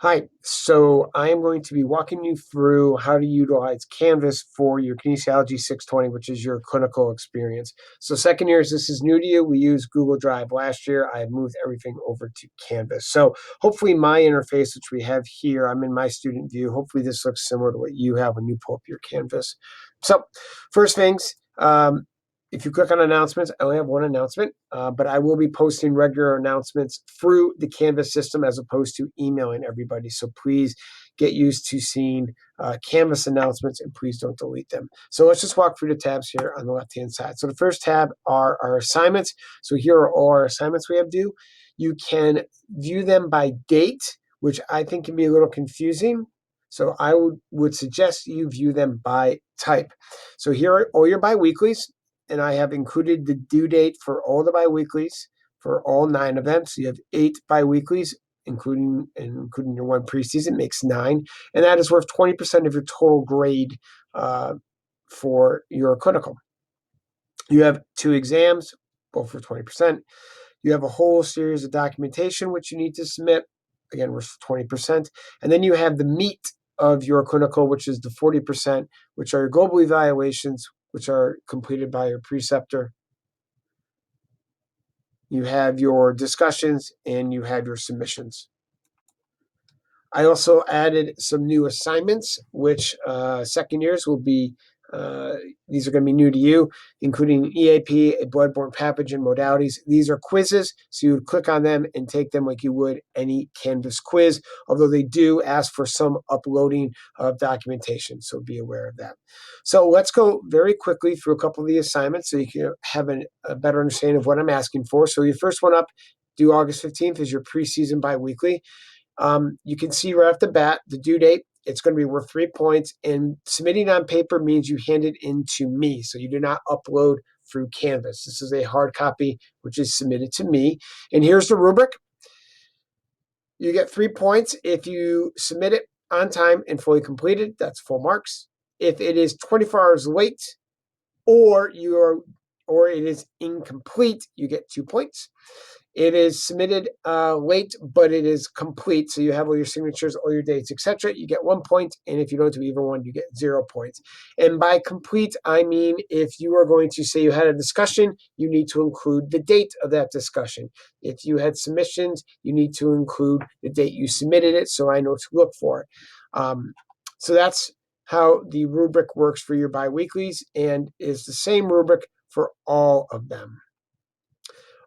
Hi, so I am going to be walking you through how to utilize Canvas for your Kinesiology 620, which is your clinical experience. So second years, this is new to you. We used Google Drive last year. I have moved everything over to Canvas. So hopefully my interface, which we have here, I'm in my student view. Hopefully this looks similar to what you have when you pull up your Canvas. So first things, if you click on announcements, I only have one announcement, but I will be posting regular announcements through the Canvas system as opposed to emailing everybody. So please get used to seeing Canvas announcements and please don't delete them. So let's just walk through the tabs here on the left-hand side. So the first tab are our assignments. So here are all our assignments we have due. You can view them by date, which I think can be a little confusing. So I would suggest you view them by type. So here are all your biweeklies, and I have included the due date for all the biweeklies for all 9 of them. So you have 8 biweeklies, including your one preseason, makes 9, and that is worth 20% of your total grade for your clinical. You have 2 exams, both for 20%. You have a whole series of documentation which you need to submit, again worth 20%, and then you have the meat of your clinical, which is the 40%, which are your global evaluations, which are completed by your preceptor. You have your discussions, and you have your submissions. I also added some new assignments, which second years will be, these are going to be new to you, including EAP, a bloodborne pathogen modalities. These are quizzes, so you would click on them and take them like you would any Canvas quiz, although they do ask for some uploading of documentation, so be aware of that. So let's go very quickly through a couple of the assignments so you can have a better understanding of what I'm asking for. So your first one up, due August 15th, is your preseason biweekly. You can see right off the bat the due date. It's going to be worth 3 points, and submitting on paper means you hand it in to me. So you do not upload through Canvas. This is a hard copy, which is submitted to me. And here's the rubric. You get 3 points if you submit it on time and fully completed. That's full marks. If it is 24 hours late or it is incomplete, you get 2 points. It is submitted late, but it is complete. So you have all your signatures, all your dates, etc. You get 1 point, and if you don't do either one, you get 0 points. And by complete, I mean if you are going to say you had a discussion, you need to include the date of that discussion. If you had submissions, you need to include the date you submitted it, so I know to look for it. So that's how the rubric works for your biweeklies, and is the same rubric for all of them.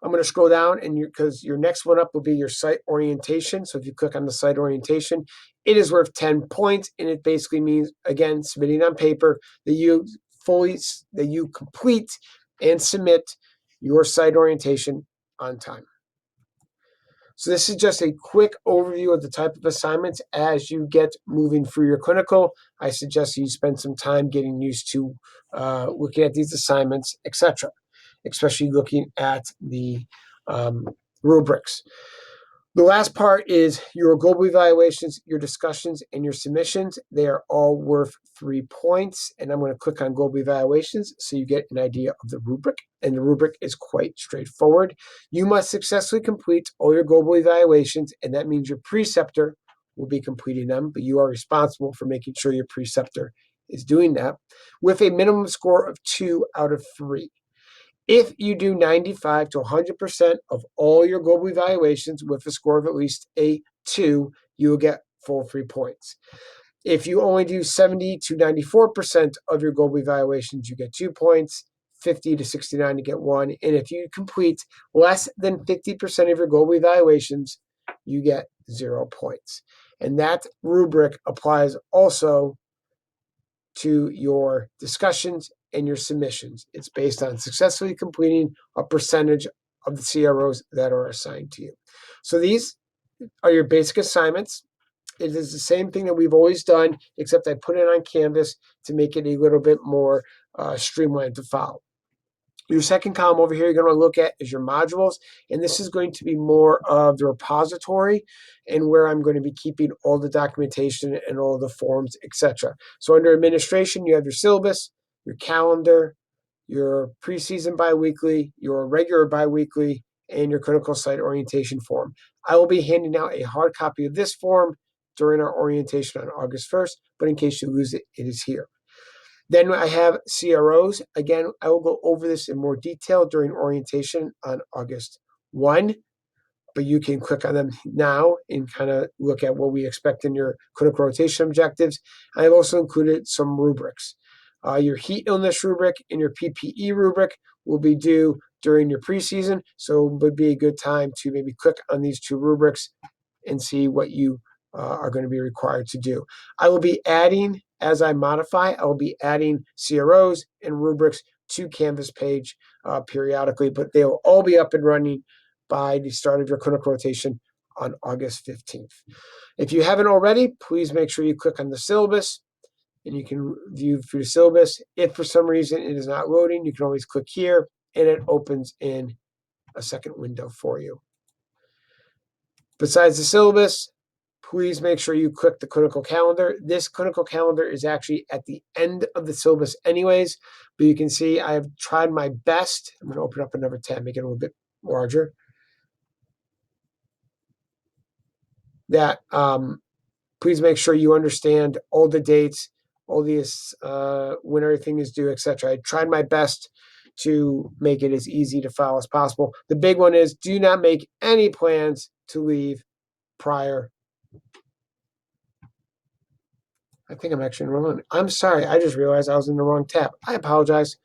I'm going to scroll down, and because your next one up will be your site orientation. So if you click on the site orientation, it is worth 10 points, and it basically means, again, submitting on paper that you complete and submit your site orientation on time. So this is just a quick overview of the type of assignments. As you get moving through your clinical, I suggest you spend some time getting used to looking at these assignments, etc., especially looking at the rubrics. The last part is your global evaluations, your discussions, and your submissions. They are all worth 3 points. And I'm going to click on global evaluations so you get an idea of the rubric. And the rubric is quite straightforward. You must successfully complete all your global evaluations, and that means your preceptor will be completing them, but you are responsible for making sure your preceptor is doing that, with a minimum score of 2 out of 3. If you do 95 to 100% of all your global evaluations with a score of at least a 2, you will get full 3 points. If you only do 70 to 94% of your global evaluations, you get 2 points. 50 to 69, you get 1. And if you complete less than 50% of your global evaluations, you get 0 points. And that rubric applies also to your discussions and your submissions. It's based on successfully completing a percentage of the CROs that are assigned to you. So these are your basic assignments. It is the same thing that we've always done, except I put it on Canvas to make it a little bit more streamlined to follow. Your second column over here you're going to look at is your modules, and this is going to be more of the repository and where I'm going to be keeping all the documentation and all the forms, etc. So under administration, you have your syllabus, your calendar, your preseason biweekly, your regular biweekly, and your clinical site orientation form. I will be handing out a hard copy of this form during our orientation on August 1st, but in case you lose it, it is here. Then I have CROs. Again, I will go over this in more detail during orientation on August 1, but you can click on them now and kind of look at what we expect in your clinical rotation objectives. I've also included some rubrics. Your heat illness rubric and your PPE rubric will be due during your preseason, so it would be a good time to maybe click on these two rubrics and see what you are going to be required to do. I will be adding, as I modify, I will be adding CROs and rubrics to Canvas page periodically, but they will all be up and running by the start of your clinical rotation on August 15th. If you haven't already, please make sure you click on the syllabus and you can view through the syllabus. If for some reason it is not loading, you can always click here and it opens in a second window for you. Besides the syllabus, please make sure you click the clinical calendar. This clinical calendar is actually at the end of the syllabus anyways, but you can see I have tried my best. I'm going to open up another tab, make it a little bit larger. That please make sure you understand all the dates, all these when everything is due, etc. I tried my best to make it as easy to follow as possible. The big one is do not make any plans to leave prior. I think I'm actually in the wrong one. I'm sorry. I just realized I was in the wrong tab. I apologize.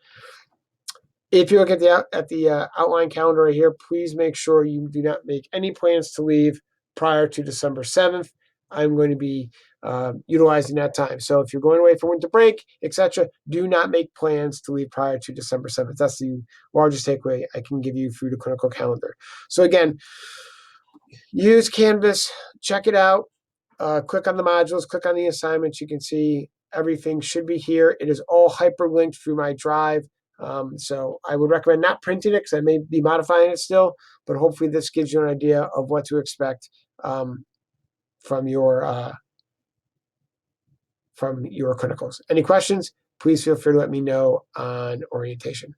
If you look at the outline calendar right here, please make sure you do not make any plans to leave prior to December 7th. I'm going to be utilizing that time. So if you're going away for winter break, etc., do not make plans to leave prior to December 7th. That's the largest takeaway I can give you through the clinical calendar. So again, use Canvas, check it out. Click on the modules, click on the assignments. You can see everything should be here. It is all hyperlinked through my drive. So I would recommend not printing it because I may be modifying it still, but hopefully this gives you an idea of what to expect from your clinicals. Any questions? Please feel free to let me know on orientation.